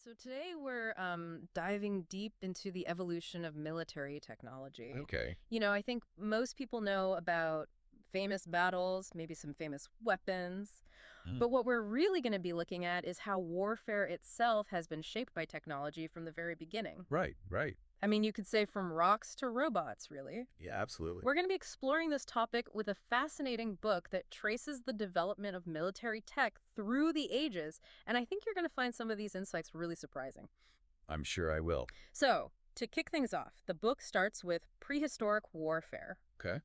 So today we're diving deep into the evolution of military technology. Okay. I think most people know about famous battles, maybe some famous weapons, Mm. but what we're really going to be looking at is how warfare itself has been shaped by technology from the very beginning. Right, right. I mean, you could say from rocks to robots, really. Yeah, absolutely. We're going to be exploring this topic with a fascinating book that traces the development of military tech through the ages, and I think you're going to find some of these insights really surprising. I'm sure I will. So, to kick things off, the book starts with prehistoric warfare. Okay.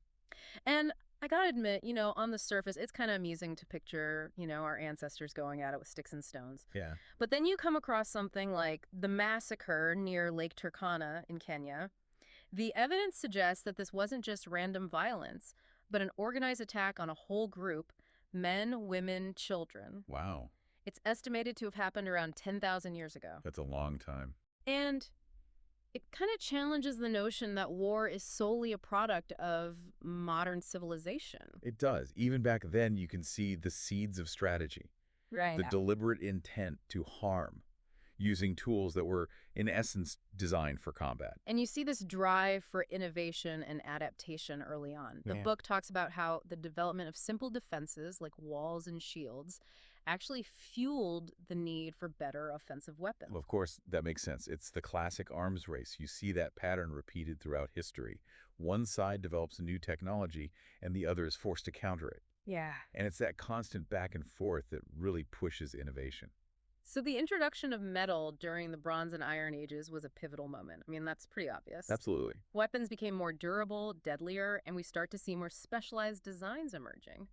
And I gotta admit, on the surface, it's kind of amusing to picture, our ancestors going at it with sticks and stones. Yeah. But then you come across something like the massacre near Lake Turkana in Kenya. The evidence suggests that this wasn't just random violence, but an organized attack on a whole group, men, women, children. Wow. It's estimated to have happened around 10,000 years ago. That's a long time. And it kind of challenges the notion that war is solely a product of modern civilization. It does. Even back then, you can see the seeds of strategy, Right. the deliberate intent to harm, using tools that were, in essence, designed for combat. And you see this drive for innovation and adaptation early on. The Yeah. book talks about how the development of simple defenses like walls and shields actually fueled the need for better offensive weapons. Well, of course, that makes sense. It's the classic arms race. You see that pattern repeated throughout history. One side develops a new technology, and the other is forced to counter it. Yeah. And it's that constant back and forth that really pushes innovation. So the introduction of metal during the Bronze and Iron Ages was a pivotal moment. I mean, that's pretty obvious. Absolutely. Weapons became more durable, deadlier, and we start to see more specialized designs emerging.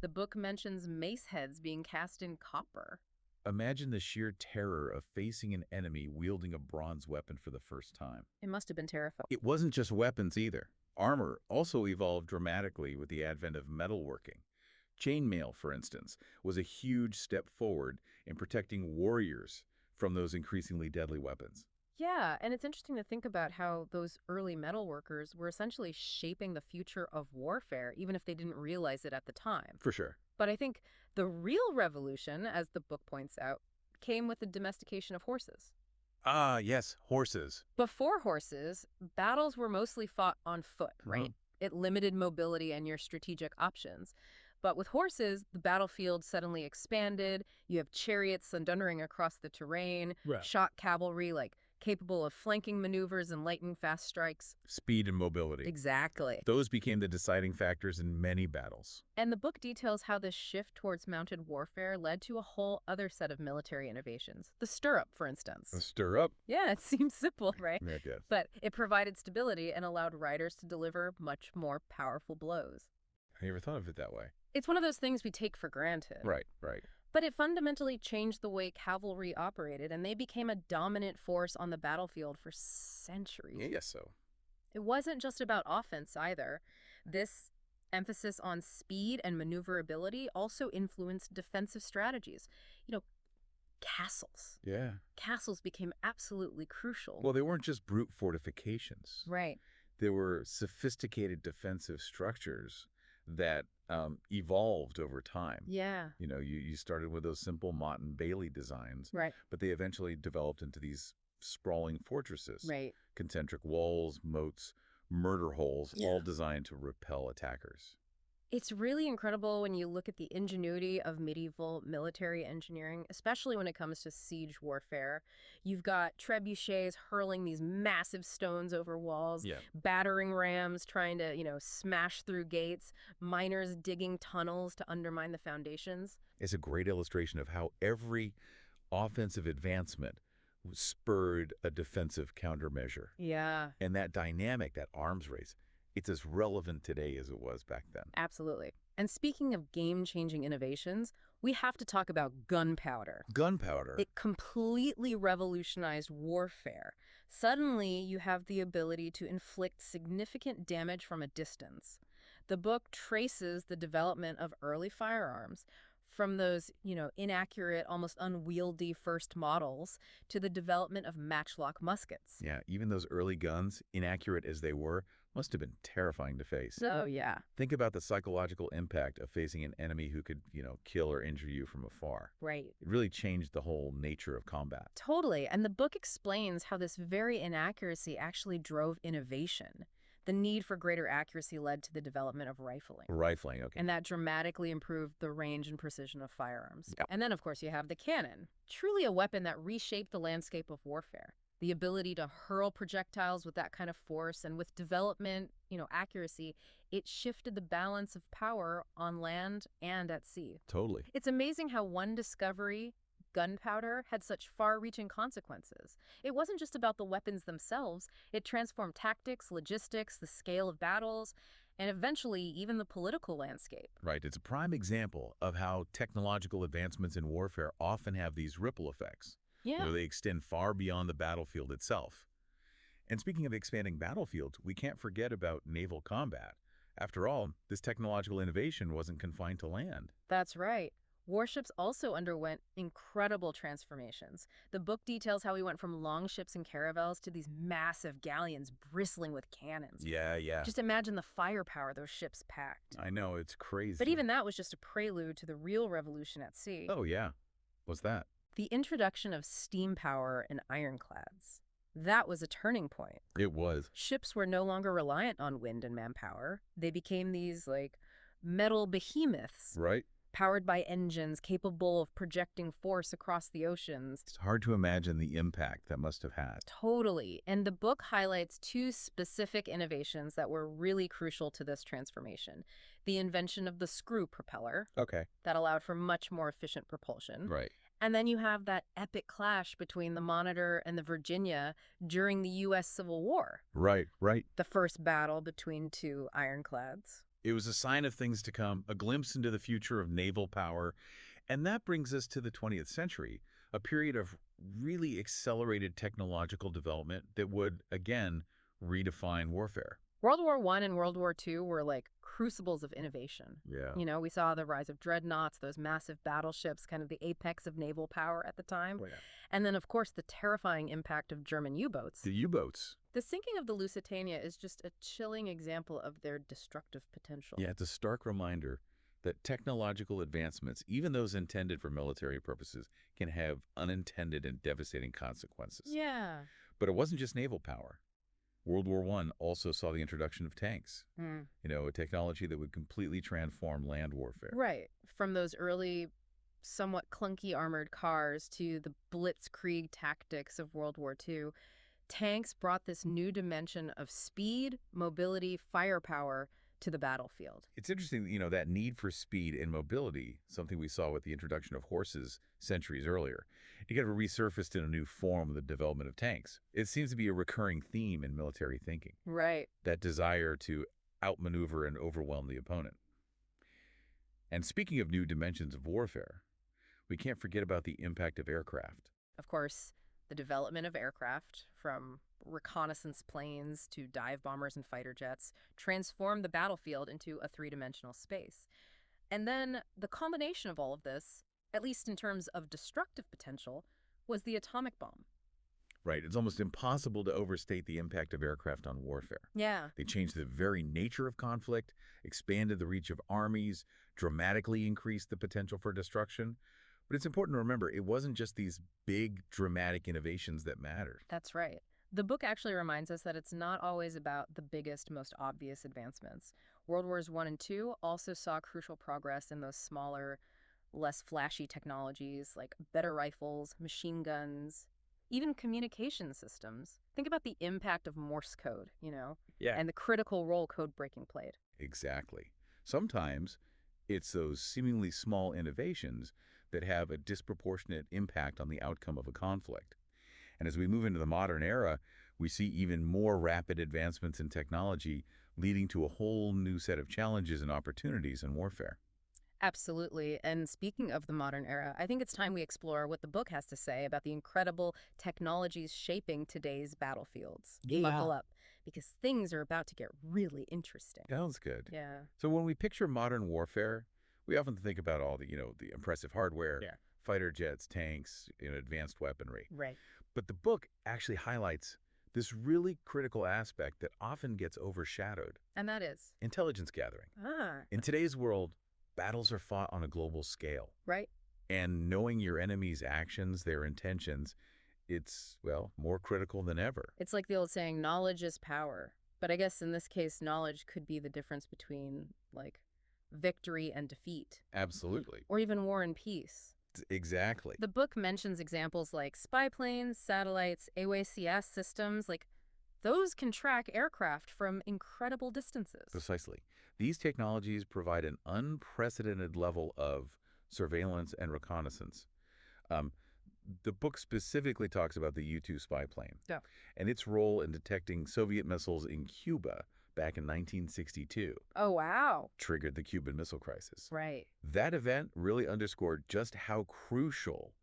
The book mentions mace heads being cast in copper. Imagine the sheer terror of facing an enemy wielding a bronze weapon for the first time. It must have been terrifying. It wasn't just weapons either. Armor also evolved dramatically with the advent of metalworking. Chainmail, for instance, was a huge step forward in protecting warriors from those increasingly deadly weapons. Yeah, and it's interesting to think about how those early metalworkers were essentially shaping the future of warfare, even if they didn't realize it at the time. For sure. But I think the real revolution, as the book points out, came with the domestication of horses. Ah, yes, horses. Before horses, battles were mostly fought on foot, right? Mhm. It limited mobility and your strategic options. But with horses, the battlefield suddenly expanded. You have chariots thundering across the terrain, Right. shock cavalry capable of flanking maneuvers and lightning fast strikes. Speed and mobility. Exactly. Those became the deciding factors in many battles. And the book details how this shift towards mounted warfare led to a whole other set of military innovations. The stirrup, for instance. A stirrup? Yeah, it seems simple, right? Yeah, I guess. But it provided stability and allowed riders to deliver much more powerful blows. I never thought of it that way. It's one of those things we take for granted. Right, right. But it fundamentally changed the way cavalry operated, and they became a dominant force on the battlefield for centuries. I guess so. It wasn't just about offense either. This emphasis on speed and maneuverability also influenced defensive strategies. Castles. Yeah. Castles became absolutely crucial. Well, they weren't just brute fortifications. Right. They were sophisticated defensive structures that evolved over time. Yeah. You started with those simple Mott and Bailey designs, Right. but they eventually developed into these sprawling fortresses, Right. concentric walls, moats, murder holes, all designed to repel attackers. It's really incredible when you look at the ingenuity of medieval military engineering, especially when it comes to siege warfare. You've got trebuchets hurling these massive stones over walls, Yeah. battering rams trying to, smash through gates, miners digging tunnels to undermine the foundations. It's a great illustration of how every offensive advancement spurred a defensive countermeasure. Yeah, And that dynamic, that arms race, it's as relevant today as it was back then. absolutely. And speaking of game-changing innovations, we have to talk about gunpowder. Gunpowder. It completely revolutionized warfare. Suddenly, you have the ability to inflict significant damage from a distance. The book traces the development of early firearms from those, inaccurate, almost unwieldy first models to the development of matchlock muskets. Yeah, even those early guns, inaccurate as they were Must have been terrifying to face. So, yeah. Think about the psychological impact of facing an enemy who could, kill or injure you from afar. Right. It really changed the whole nature of combat. Totally. And the book explains how this very inaccuracy actually drove innovation. The need for greater accuracy led to the development of rifling. Rifling, okay. And that dramatically improved the range and precision of firearms. Yep. And then, of course, you have the cannon, truly a weapon that reshaped the landscape of warfare. The ability to hurl projectiles with that kind of force and with development, accuracy, it shifted the balance of power on land and at sea. Totally. It's amazing how one discovery, gunpowder, had such far-reaching consequences. It wasn't just about the weapons themselves. It transformed tactics, logistics, the scale of battles, and eventually even the political landscape. Right. It's a prime example of how technological advancements in warfare often have these ripple effects. Yeah. They extend far beyond the battlefield itself. And speaking of expanding battlefields, we can't forget about naval combat. After all, this technological innovation wasn't confined to land. That's right. Warships also underwent incredible transformations. The book details how we went from longships and caravels to these massive galleons bristling with cannons. Yeah. Just imagine the firepower those ships packed. I know, it's crazy. But even that was just a prelude to the real revolution at sea. Oh, yeah. What's that? The introduction of steam power and ironclads. That was a turning point. It was. Ships were no longer reliant on wind and manpower. They became these, metal behemoths. Right. Powered by engines capable of projecting force across the oceans. It's hard to imagine the impact that must have had. Totally. And the book highlights two specific innovations that were really crucial to this transformation. The invention of the screw propeller. Okay. That allowed for much more efficient propulsion. Right. And then you have that epic clash between the Monitor and the Virginia during the U.S. Civil War. Right. The first battle between two ironclads. It was a sign of things to come, a glimpse into the future of naval power. And that brings us to the 20th century, a period of really accelerated technological development that would, again, redefine warfare. World War I and World War II were like crucibles of innovation. Yeah. We saw the rise of dreadnoughts, those massive battleships, kind of the apex of naval power at the time. Oh, yeah. And then, of course, the terrifying impact of German U-boats. The U-boats. The sinking of the Lusitania is just a chilling example of their destructive potential. Yeah, it's a stark reminder that technological advancements, even those intended for military purposes, can have unintended and devastating consequences. Yeah. But it wasn't just naval power. World War I also saw the introduction of tanks, a technology that would completely transform land warfare. Right. From those early, somewhat clunky armored cars to the blitzkrieg tactics of World War II, tanks brought this new dimension of speed, mobility, firepower to the battlefield. It's interesting, that need for speed and mobility, something we saw with the introduction of horses centuries earlier. It kind of resurfaced in a new form with the development of tanks. It seems to be a recurring theme in military thinking. Right. That desire to outmaneuver and overwhelm the opponent. And speaking of new dimensions of warfare, we can't forget about the impact of aircraft. Of course, the development of aircraft, from reconnaissance planes to dive bombers and fighter jets, transformed the battlefield into a three-dimensional space. And then the culmination of all of this, at least in terms of destructive potential, was the atomic bomb. Right. It's almost impossible to overstate the impact of aircraft on warfare. Yeah. They changed the very nature of conflict, expanded the reach of armies, dramatically increased the potential for destruction. But it's important to remember, it wasn't just these big, dramatic innovations that mattered. That's right. The book actually reminds us that it's not always about the biggest, most obvious advancements. World Wars I and II also saw crucial progress in those smaller, less flashy technologies like better rifles, machine guns, even communication systems. Think about the impact of Morse code, and the critical role code breaking played. Exactly. Sometimes it's those seemingly small innovations that have a disproportionate impact on the outcome of a conflict. And as we move into the modern era, we see even more rapid advancements in technology leading to a whole new set of challenges and opportunities in warfare. Absolutely. And speaking of the modern era, I think it's time we explore what the book has to say about the incredible technologies shaping today's battlefields. Yeah. Buckle up, because things are about to get really interesting. Sounds good. Yeah. So when we picture modern warfare, we often think about all the, the impressive hardware, fighter jets, tanks, advanced weaponry. Right. But the book actually highlights this really critical aspect that often gets overshadowed: And that is? intelligence gathering. Ah, In today's world, battles are fought on a global scale, right. and knowing your enemy's actions, their intentions, it's, well, more critical than ever. It's like the old saying, knowledge is power. But I guess in this case, knowledge could be the difference between, like, victory and defeat, Absolutely. or even war and peace. Exactly. The book mentions examples like spy planes, satellites, AWACS systems. Like, those can track aircraft from incredible distances. Precisely. These technologies provide an unprecedented level of surveillance and reconnaissance. Um, the book specifically talks about the U-2 spy plane Yeah. and its role in detecting Soviet missiles in Cuba back in 1962, Oh, wow. triggered the Cuban Missile Crisis. Right. That event really underscored just how crucial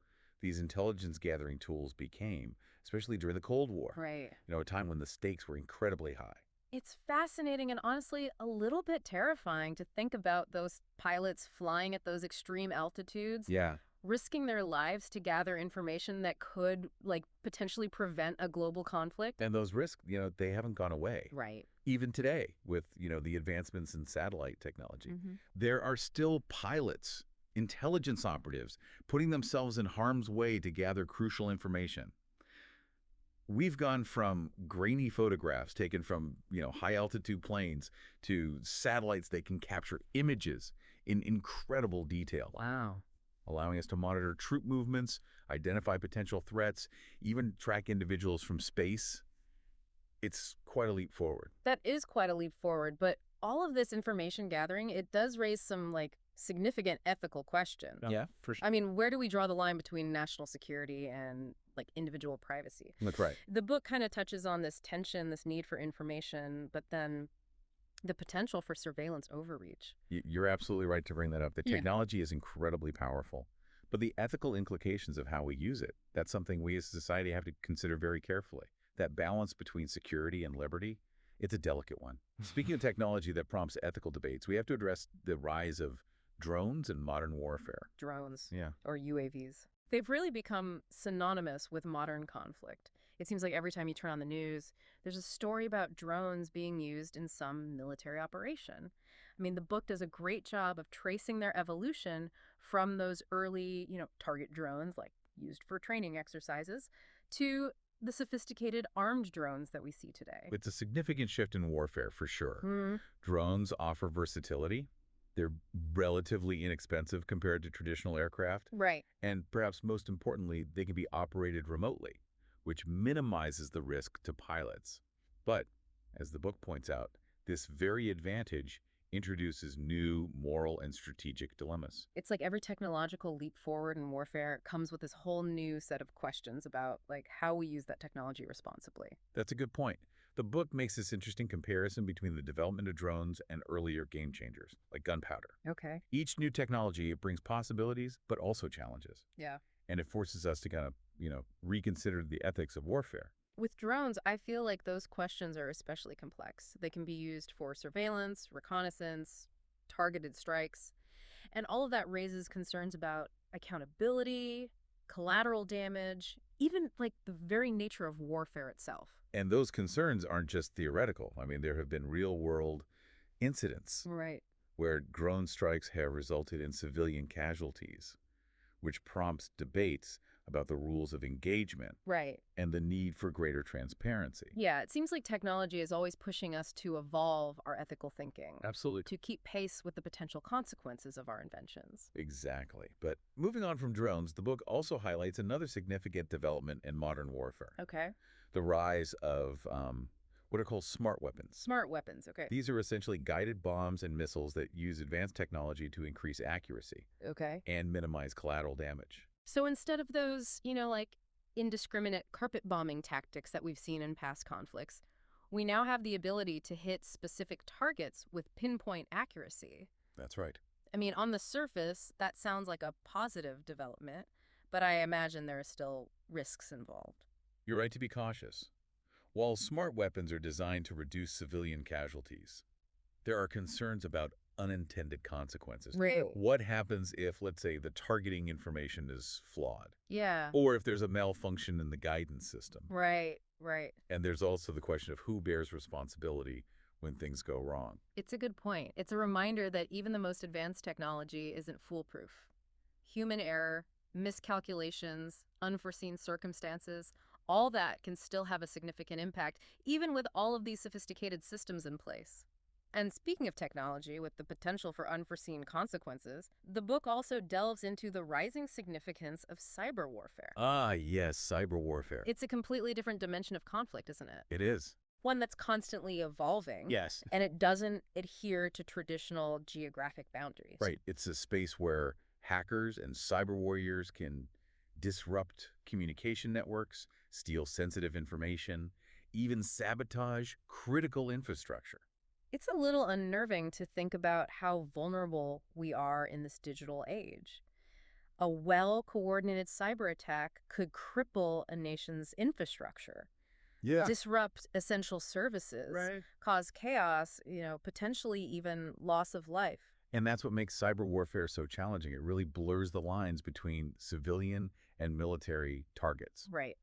these intelligence gathering tools became, especially during the Cold War, Right. a time when the stakes were incredibly high. It's fascinating and honestly a little bit terrifying to think about those pilots flying at those extreme altitudes, Yeah. risking their lives to gather information that could, like, potentially prevent a global conflict. And those risks, they haven't gone away. Right. Even today, with, the advancements in satellite technology, Mm-hmm. there are still pilots, intelligence operatives, putting themselves in harm's way to gather crucial information. We've gone from grainy photographs taken from, high-altitude planes to satellites that can capture images in incredible detail, Wow. allowing us to monitor troop movements, identify potential threats, even track individuals from space. It's quite a leap forward. That is quite a leap forward, but all of this information gathering, it does raise some, like, significant ethical questions. Yeah, for sure. I mean, where do we draw the line between national security and, like, individual privacy? That's right. The book kind of touches on this tension, this need for information, but then the potential for surveillance overreach. You're absolutely right to bring that up. The Yeah. technology is incredibly powerful, but the ethical implications of how we use it, that's something we as a society have to consider very carefully. That balance between security and liberty, it's a delicate one. Speaking of technology that prompts ethical debates, we have to address the rise of drones and modern warfare. Drones. Yeah. Or UAVs. They've really become synonymous with modern conflict. It seems like every time you turn on the news, there's a story about drones being used in some military operation. I mean, the book does a great job of tracing their evolution from those early, target drones, like used for training exercises, to the sophisticated armed drones that we see today. It's a significant shift in warfare, for sure. Hmm. Drones offer versatility. They're relatively inexpensive compared to traditional aircraft. Right. And perhaps most importantly, they can be operated remotely, which minimizes the risk to pilots. But, as the book points out, this very advantage introduces new moral and strategic dilemmas. It's like every technological leap forward in warfare comes with this whole new set of questions about, like, how we use that technology responsibly. That's a good point. The book makes this interesting comparison between the development of drones and earlier game changers, like gunpowder. Okay. Each new technology, it brings possibilities, but also challenges. Yeah. And it forces us to kind of, reconsider the ethics of warfare. With drones, I feel like those questions are especially complex. They can be used for surveillance, reconnaissance, targeted strikes, and all of that raises concerns about accountability, collateral damage, even, like, the very nature of warfare itself. And those concerns aren't just theoretical. I mean, there have been real-world incidents Right. where drone strikes have resulted in civilian casualties, which prompts debates about the rules of engagement Right. and the need for greater transparency. Yeah, it seems like technology is always pushing us to evolve our ethical thinking, Absolutely. to keep pace with the potential consequences of our inventions. Exactly. But moving on from drones, the book also highlights another significant development in modern warfare: Okay. the rise of what are called smart weapons. Smart weapons. Okay. These are essentially guided bombs and missiles that use advanced technology to increase accuracy Okay. and minimize collateral damage. So instead of those, like, indiscriminate carpet bombing tactics that we've seen in past conflicts, we now have the ability to hit specific targets with pinpoint accuracy. That's right. I mean, on the surface, that sounds like a positive development, but I imagine there are still risks involved. You're right to be cautious. While smart weapons are designed to reduce civilian casualties, there are concerns about unintended consequences. Right. What happens if, let's say, the targeting information is flawed? Yeah. Or if there's a malfunction in the guidance system? Right. Right. And there's also the question of who bears responsibility when things go wrong. It's a good point. It's a reminder that even the most advanced technology isn't foolproof. Human error, miscalculations, unforeseen circumstances, all that can still have a significant impact, even with all of these sophisticated systems in place. And speaking of technology with the potential for unforeseen consequences, the book also delves into the rising significance of cyber warfare. Ah, yes, cyber warfare. It's a completely different dimension of conflict, isn't it? It is. One that's constantly evolving, Yes. and it doesn't adhere to traditional geographic boundaries. Right. It's a space where hackers and cyber warriors can disrupt communication networks, steal sensitive information, even sabotage critical infrastructure. It's a little unnerving to think about how vulnerable we are in this digital age. A well-coordinated cyber attack could cripple a nation's infrastructure, Yeah. disrupt essential services, Right. cause chaos, potentially even loss of life. And that's what makes cyber warfare so challenging. It really blurs the lines between civilian and military targets. Right,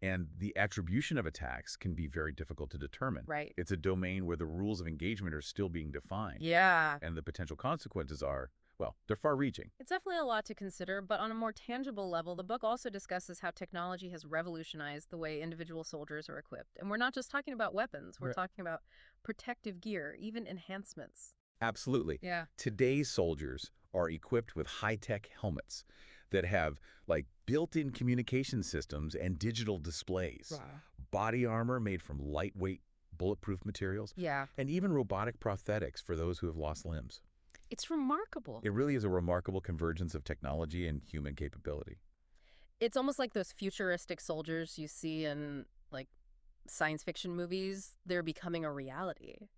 And the attribution of attacks can be very difficult to determine. right. It's a domain where the rules of engagement are still being defined. Yeah. And the potential consequences are, well, they're far-reaching. It's definitely a lot to consider, but on a more tangible level, the book also discusses how technology has revolutionized the way individual soldiers are equipped. And we're not just talking about weapons, we're Right. talking about protective gear, even enhancements. Absolutely. Yeah. Today's soldiers are equipped with high-tech helmets that have, like, built-in communication systems and digital displays, body armor made from lightweight, bulletproof materials, Yeah. and even robotic prosthetics for those who have lost limbs. It's remarkable. It really is a remarkable convergence of technology and human capability. It's almost like those futuristic soldiers you see in, like, science fiction movies. They're becoming a reality.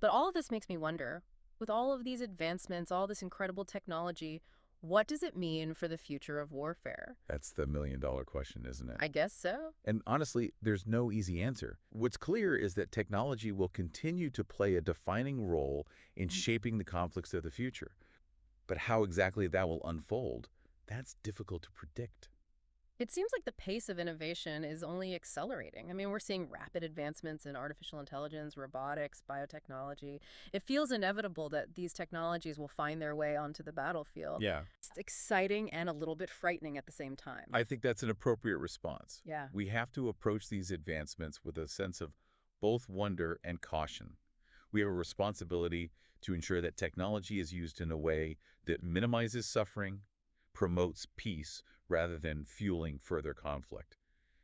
But all of this makes me wonder, with all of these advancements, all this incredible technology, what does it mean for the future of warfare? That's the million-dollar question, isn't it? I guess so. And honestly, there's no easy answer. What's clear is that technology will continue to play a defining role in shaping the conflicts of the future. But how exactly that will unfold, that's difficult to predict. It seems like the pace of innovation is only accelerating. I mean, we're seeing rapid advancements in artificial intelligence, robotics, biotechnology. It feels inevitable that these technologies will find their way onto the battlefield. Yeah. It's exciting and a little bit frightening at the same time. I think that's an appropriate response. Yeah. We have to approach these advancements with a sense of both wonder and caution. We have a responsibility to ensure that technology is used in a way that minimizes suffering, promotes peace, rather than fueling further conflict.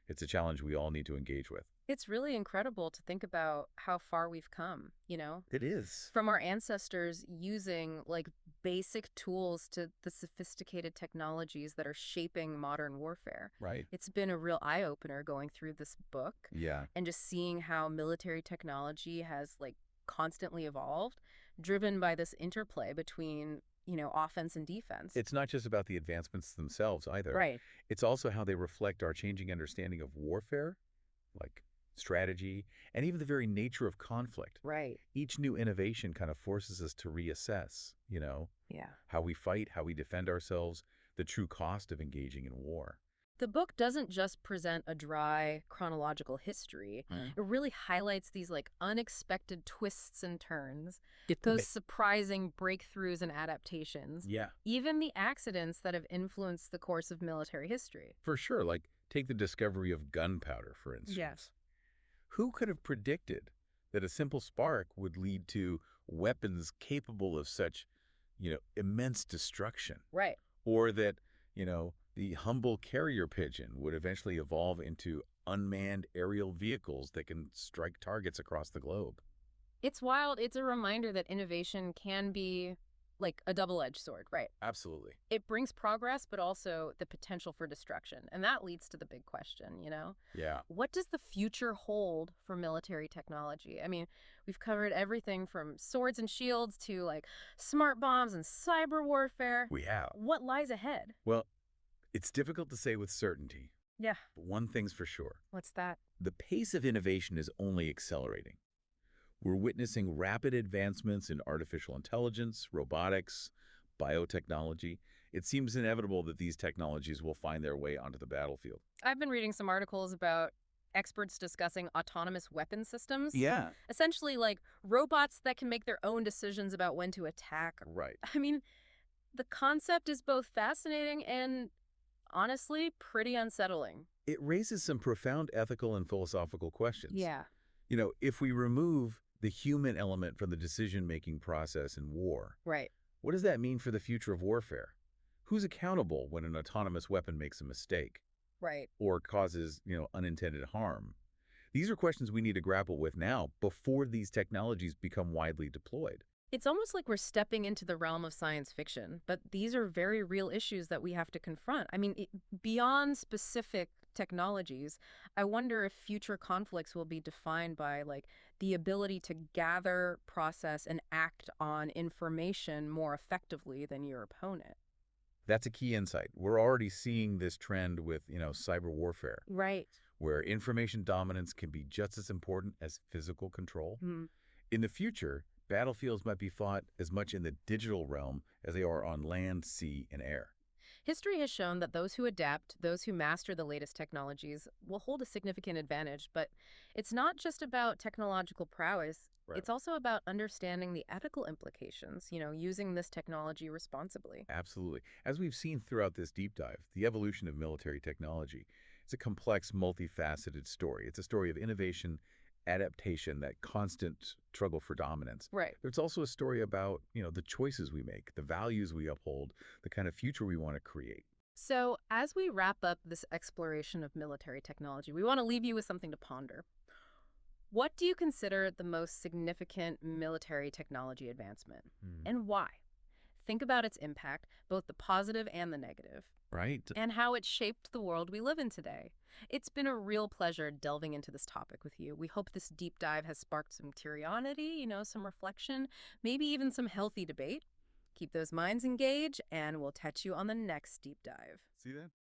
It's a challenge we all need to engage with. It's really incredible to think about how far we've come, It is. from our ancestors using like basic tools to the sophisticated technologies that are shaping modern warfare. Right. It's been a real eye-opener going through this book Yeah. and just seeing how military technology has like constantly evolved, driven by this interplay between, offense and defense. It's not just about the advancements themselves either. Right. It's also how they reflect our changing understanding of warfare, like strategy, and even the very nature of conflict. Right. Each new innovation kind of forces us to reassess, Yeah. how we fight, how we defend ourselves, the true cost of engaging in war. The book doesn't just present a dry chronological history. It really highlights these like unexpected twists and turns, those surprising breakthroughs and adaptations, Yeah, even the accidents that have influenced the course of military history. for sure. Like, take the discovery of gunpowder, for instance. Yes. Who could have predicted that a simple spark would lead to weapons capable of such, immense destruction? Right. Or that, the humble carrier pigeon would eventually evolve into unmanned aerial vehicles that can strike targets across the globe. It's wild. It's a reminder that innovation can be like a double-edged sword, right? Absolutely. It brings progress, but also the potential for destruction. And that leads to the big question, Yeah. What does the future hold for military technology? I mean, we've covered everything from swords and shields to like smart bombs and cyber warfare. We have. What lies ahead? Well, it's difficult to say with certainty, Yeah. but one thing's for sure. What's that? The pace of innovation is only accelerating. We're witnessing rapid advancements in artificial intelligence, robotics, biotechnology. It seems inevitable that these technologies will find their way onto the battlefield. I've been reading some articles about experts discussing autonomous weapon systems. Yeah. Essentially, like robots that can make their own decisions about when to attack. Right. I mean, the concept is both fascinating and, honestly, pretty unsettling. It raises some profound ethical and philosophical questions. Yeah, If we remove the human element from the decision-making process in war, right. what does that mean for the future of warfare? Who's accountable when an autonomous weapon makes a mistake Right. or causes, unintended harm? These are questions we need to grapple with now before these technologies become widely deployed. It's almost like we're stepping into the realm of science fiction, but these are very real issues that we have to confront. I mean, beyond specific technologies, I wonder if future conflicts will be defined by like the ability to gather, process, and act on information more effectively than your opponent. That's a key insight. We're already seeing this trend with, cyber warfare, Right. where information dominance can be just as important as physical control. Hmm. In the future, battlefields might be fought as much in the digital realm as they are on land, sea, and air. History has shown that those who adapt, those who master the latest technologies, will hold a significant advantage. But it's not just about technological prowess. Right. It's also about understanding the ethical implications, using this technology responsibly. Absolutely. As we've seen throughout this deep dive, the evolution of military technology is a complex, multifaceted story. It's a story of innovation, adaptation, that constant struggle for dominance. Right. But it's also a story about, the choices we make, the values we uphold, the kind of future we want to create. So, as we wrap up this exploration of military technology, we want to leave you with something to ponder. What do you consider the most significant military technology advancement, Hmm. and why? Think about its impact, both the positive and the negative, Right? and how it shaped the world we live in today. It's been a real pleasure delving into this topic with you. We hope this deep dive has sparked some curiosity, some reflection, maybe even some healthy debate. Keep those minds engaged, and we'll catch you on the next deep dive. See that?